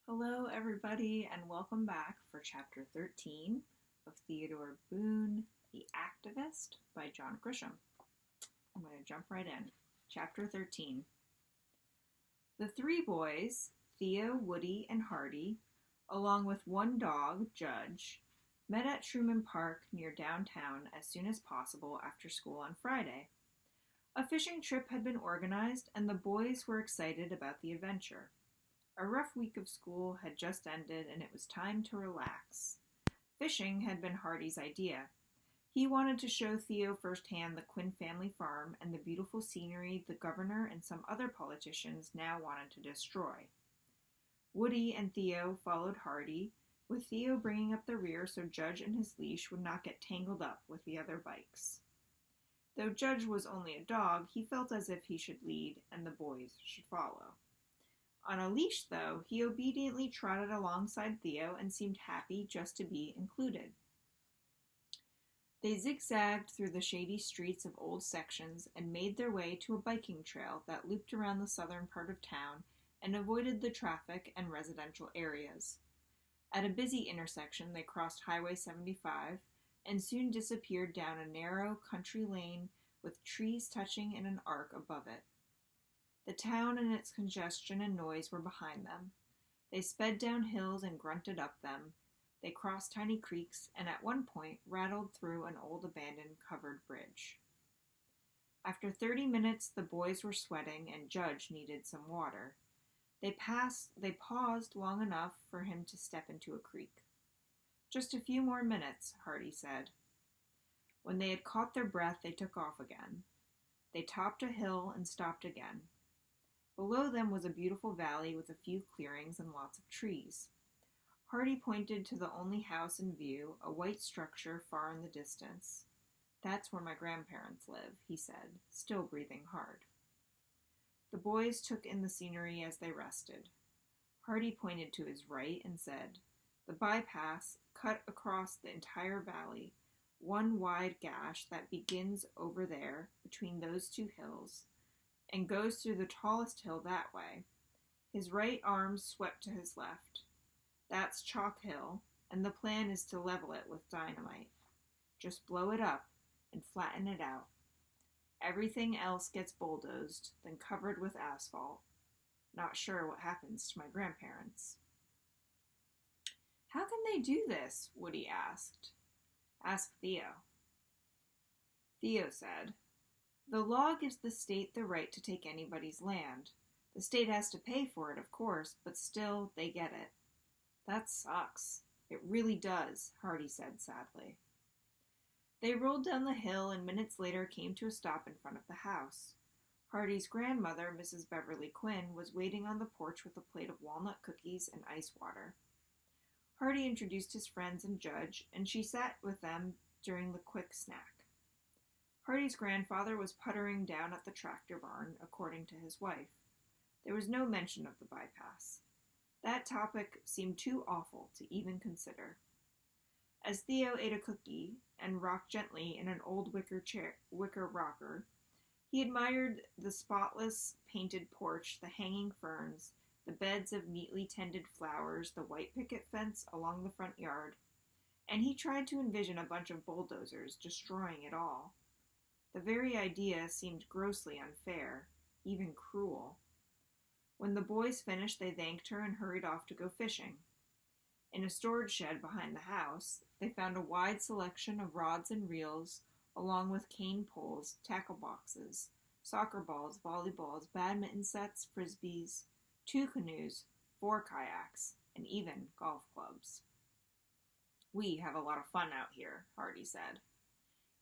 Hello, everybody, and welcome back for Chapter 13 of Theodore Boone, The Activist by John Grisham. I'm going to jump right in. Chapter 13. The three boys, Theo, Woody, and Hardy, along with one dog, Judge, met at Truman Park near downtown as soon as possible after school on Friday. A fishing trip had been organized, and the boys were excited about the adventure. A rough week of school had just ended, and it was time to relax. Fishing had been Hardy's idea. He wanted to show Theo firsthand the Quinn family farm and the beautiful scenery the governor and some other politicians now wanted to destroy. Woody and Theo followed Hardy, with Theo bringing up the rear so Judge and his leash would not get tangled up with the other bikes. Though Judge was only a dog, he felt as if he should lead and the boys should follow. On a leash, though, he obediently trotted alongside Theo and seemed happy just to be included. They zigzagged through the shady streets of old sections and made their way to a biking trail that looped around the southern part of town and avoided the traffic and residential areas. At a busy intersection, they crossed Highway 75 and soon disappeared down a narrow country lane with trees touching in an arc above it. The town and its congestion and noise were behind them. They sped down hills and grunted up them. They crossed tiny creeks and at one point rattled through an old abandoned covered bridge. After 30 minutes, the boys were sweating and Judge needed some water. They paused long enough for him to step into a creek. "Just a few more minutes," Hardy said. When they had caught their breath, they took off again. They topped a hill and stopped again. Below them was a beautiful valley with a few clearings and lots of trees. Hardy pointed to the only house in view, a white structure far in the distance. "That's where my grandparents live," he said, still breathing hard. The boys took in the scenery as they rested. Hardy pointed to his right and said, "The bypass cut across the entire valley, one wide gash that begins over there between those two hills and goes through the tallest hill that way." His right arm swept to his left. "That's Chalk Hill, and the plan is to level it with dynamite. Just blow it up and flatten it out. Everything else gets bulldozed, then covered with asphalt. Not sure what happens to my grandparents." "How can they do this?" Woody asked. "Ask Theo." Theo said, "The law gives the state the right to take anybody's land. The state has to pay for it, of course, but still, they get it." "That sucks. It really does," Hardy said sadly. They rolled down the hill and minutes later came to a stop in front of the house. Hardy's grandmother, Mrs. Beverly Quinn, was waiting on the porch with a plate of walnut cookies and ice water. Hardy introduced his friends and Judge, and she sat with them during the quick snack. Hardy's grandfather was puttering down at the tractor barn, according to his wife. There was no mention of the bypass. That topic seemed too awful to even consider. As Theo ate a cookie and rocked gently in an old wicker rocker, he admired the spotless painted porch, the hanging ferns, the beds of neatly tended flowers, the white picket fence along the front yard, and he tried to envision a bunch of bulldozers destroying it all. The very idea seemed grossly unfair, even cruel. When the boys finished, they thanked her and hurried off to go fishing. In a storage shed behind the house, they found a wide selection of rods and reels, along with cane poles, tackle boxes, soccer balls, volleyballs, badminton sets, frisbees, 2 canoes, 4 kayaks, and even golf clubs. "We have a lot of fun out here," Hardy said.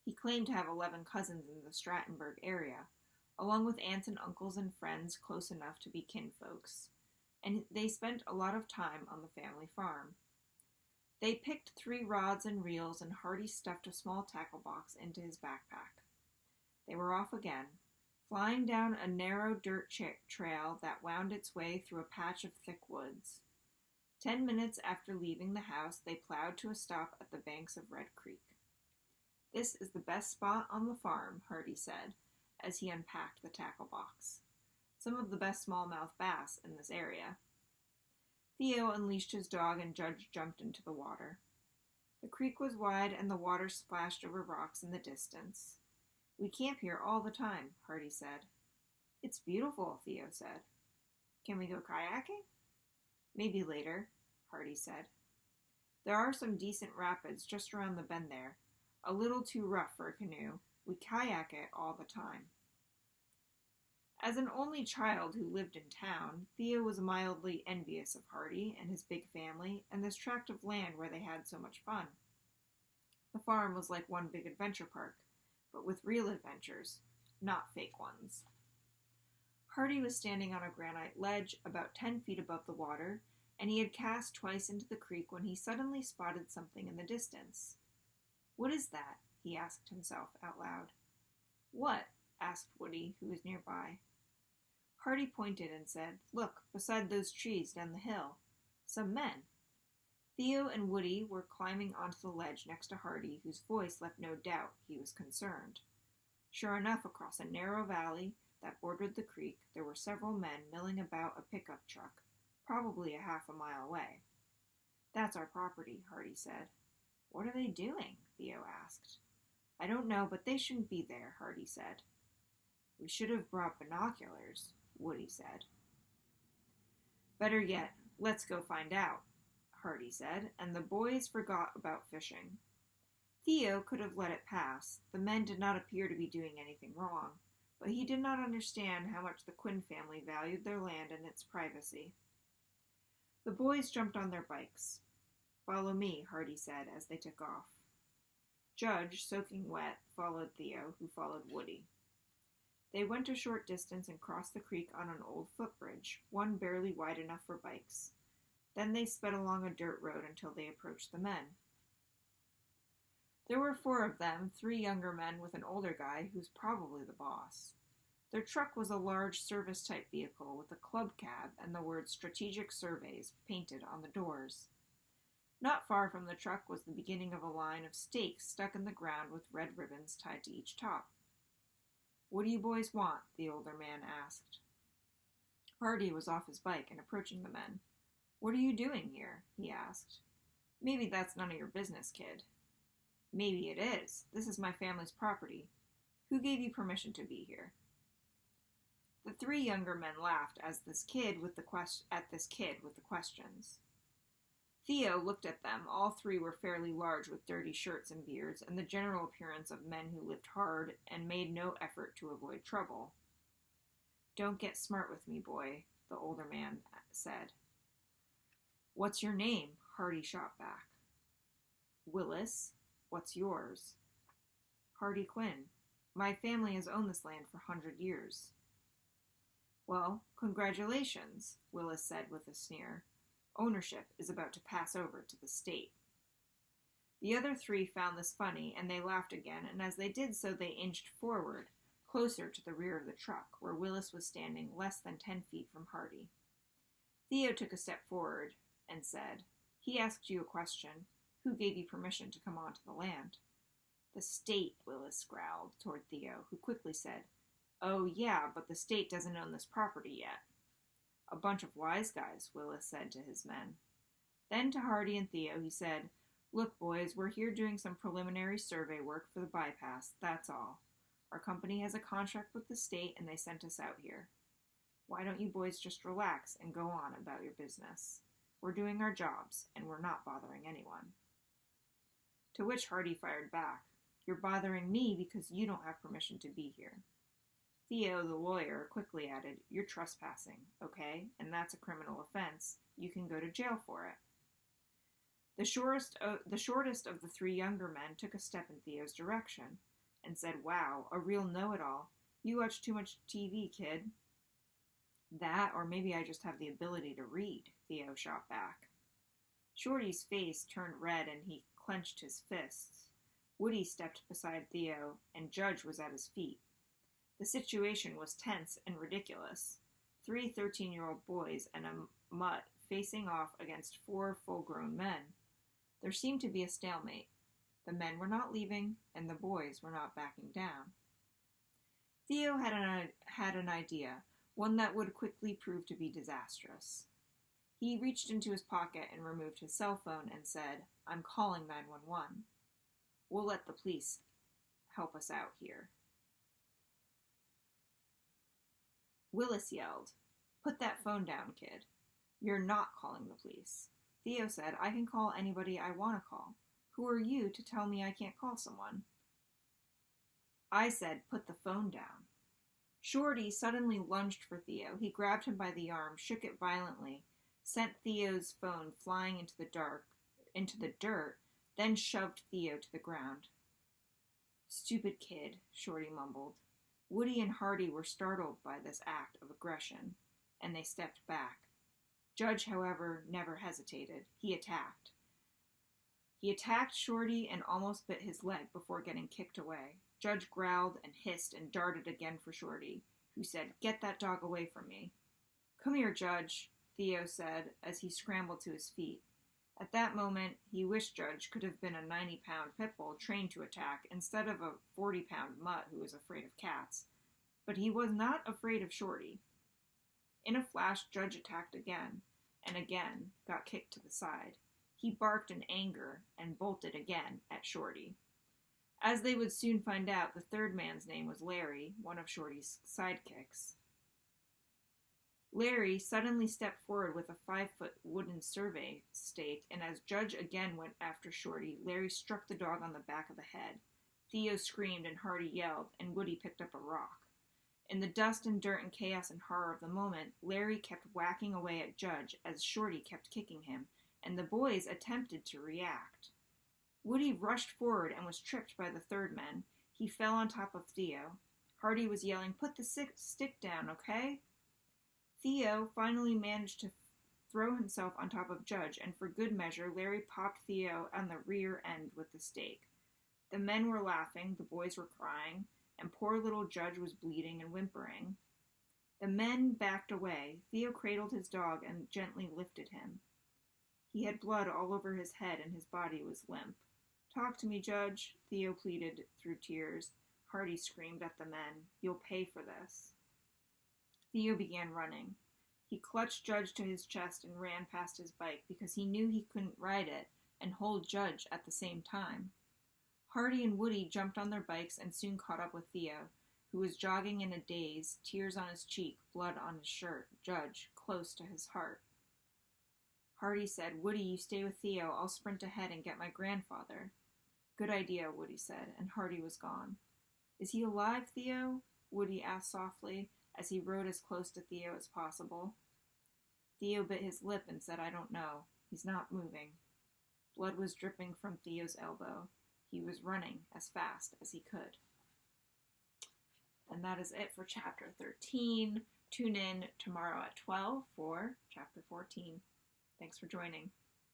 He claimed to have 11 cousins in the Strattenburg area, along with aunts and uncles and friends close enough to be kinfolks, and they spent a lot of time on the family farm. They picked 3 rods and reels, and Hardy stuffed a small tackle box into his backpack. They were off again, flying down a narrow dirt trail that wound its way through a patch of thick woods. 10 minutes after leaving the house, they plowed to a stop at the banks of Red Creek. "This is the best spot on the farm," Hardy said, as he unpacked the tackle box. "Some of the best smallmouth bass in this area." Theo unleashed his dog and Judge jumped into the water. The creek was wide and the water splashed over rocks in the distance. We camp here all the time, Hardy said. It's beautiful, Theo said. Can we go kayaking? Maybe later, Hardy said. There are some decent rapids just around the bend there. A little too rough for a canoe. We kayak it all the time. As an only child who lived in town, Theo was mildly envious of Hardy and his big family and this tract of land where they had so much fun. The farm was like one big adventure park, but with real adventures, not fake ones. Hardy was standing on a granite ledge about 10 feet above the water, and he had cast twice into the creek when he suddenly spotted something in the distance. What is that? He asked himself out loud. What? Asked Woody, who was nearby. Hardy pointed and said, Look, beside those trees down the hill. Some men. Theo and Woody were climbing onto the ledge next to Hardy, whose voice left no doubt he was concerned. Sure enough, across a narrow valley that bordered the creek, there were several men milling about a pickup truck, probably a half a mile away. That's our property, Hardy said. What are they doing? Theo asked. I don't know, but they shouldn't be there, Hardy said. We should have brought binoculars, Woody said. Better yet, let's go find out, Hardy said, and the boys forgot about fishing. Theo could have let it pass. The men did not appear to be doing anything wrong, but he did not understand how much the Quinn family valued their land and its privacy. The boys jumped on their bikes. Follow me, Hardy said as they took off. Judge, soaking wet, followed Theo, who followed Woody. They went a short distance and crossed the creek on an old footbridge, one barely wide enough for bikes. Then they sped along a dirt road until they approached the men. There were 4 of them, 3 younger men with an older guy who's probably the boss. Their truck was a large service-type vehicle with a club cab and the words Strategic Surveys painted on the doors. Not far from the truck was the beginning of a line of stakes stuck in the ground with red ribbons tied to each top. What do you boys want? The older man asked. Hardy was off his bike and approaching the men. What are you doing here? He asked. Maybe that's none of your business, kid. Maybe it is. This is my family's property. Who gave you permission to be here? The 3 younger men laughed at this kid with the questions. Theo looked at them. All 3 were fairly large with dirty shirts and beards, and the general appearance of men who lived hard and made no effort to avoid trouble. Don't get smart with me, boy, the older man said. What's your name? Hardy shot back. Willis. What's yours? Hardy Quinn. My family has owned this land for 100 years. Well, congratulations, Willis said with a sneer. Ownership is about to pass over to the state. The other 3 found this funny, and they laughed again, and as they did so they inched forward, closer to the rear of the truck, where Willis was standing less than 10 feet from Hardy. Theo took a step forward and said, He asked you a question. Who gave you permission to come onto the land? The state, Willis growled toward Theo, who quickly said, Oh, yeah, but the state doesn't own this property yet. A bunch of wise guys, Willis said to his men. Then to Hardy and Theo he said, Look, boys, we're here doing some preliminary survey work for the bypass, that's all. Our company has a contract with the state and they sent us out here. Why don't you boys just relax and go on about your business? We're doing our jobs, and we're not bothering anyone. To which Hardy fired back, You're bothering me because you don't have permission to be here. Theo, the lawyer, quickly added, You're trespassing, okay? And that's a criminal offense. You can go to jail for it. The shortest of the 3 younger men took a step in Theo's direction and said, Wow, a real know-it-all. You watch too much TV, kid. That, or maybe I just have the ability to read, Theo shot back. Shorty's face turned red and he clenched his fists. Woody stepped beside Theo, and Judge was at his feet. The situation was tense and ridiculous. 3 13-year-old boys and a mutt facing off against 4 full-grown men. There seemed to be a stalemate. The men were not leaving, and the boys were not backing down. Theo had an idea, one that would quickly prove to be disastrous. He reached into his pocket and removed his cell phone and said, "I'm calling 911. We'll let the police help us out here." Willis yelled, "Put that phone down, kid. You're not calling the police." Theo said, "I can call anybody I want to call. Who are you to tell me I can't call someone?" I said, "Put the phone down." Shorty suddenly lunged for Theo. He grabbed him by the arm, shook it violently, sent Theo's phone flying into the dirt, then shoved Theo to the ground. "Stupid kid," Shorty mumbled. Woody and Hardy were startled by this act of aggression, and they stepped back. Judge, however, never hesitated. He attacked. He attacked Shorty and almost bit his leg before getting kicked away. Judge growled and hissed and darted again for Shorty, who said, "Get that dog away from me." "Come here, Judge," Theo said as he scrambled to his feet. At that moment, he wished Judge could have been a 90-pound pit bull trained to attack instead of a 40-pound mutt who was afraid of cats. But he was not afraid of Shorty. In a flash, Judge attacked again, and again got kicked to the side. He barked in anger and bolted again at Shorty. As they would soon find out, the third man's name was Larry, one of Shorty's sidekicks. Larry suddenly stepped forward with a 5-foot wooden survey stake, and as Judge again went after Shorty, Larry struck the dog on the back of the head. Theo screamed and Hardy yelled, and Woody picked up a rock. In the dust and dirt and chaos and horror of the moment, Larry kept whacking away at Judge as Shorty kept kicking him, and the boys attempted to react. Woody rushed forward and was tripped by the third man. He fell on top of Theo. Hardy was yelling, "Put the stick down, okay?" Theo finally managed to throw himself on top of Judge, and for good measure, Larry popped Theo on the rear end with the stake. The men were laughing, the boys were crying, and poor little Judge was bleeding and whimpering. The men backed away. Theo cradled his dog and gently lifted him. He had blood all over his head and his body was limp. "Talk to me, Judge," Theo pleaded through tears. Hardy screamed at the men, "You'll pay for this." Theo began running. He clutched Judge to his chest and ran past his bike because he knew he couldn't ride it and hold Judge at the same time. Hardy and Woody jumped on their bikes and soon caught up with Theo, who was jogging in a daze, tears on his cheek, blood on his shirt, Judge close to his heart. Hardy said, "Woody, you stay with Theo. I'll sprint ahead and get my grandfather." "Good idea," Woody said, and Hardy was gone. "Is he alive, Theo?" Woody asked softly, as he rode as close to Theo as possible. Theo bit his lip and said, "I don't know. He's not moving." Blood was dripping from Theo's elbow. He was running as fast as he could. And that is it for Chapter 13. Tune in tomorrow at 12 for Chapter 14. Thanks for joining.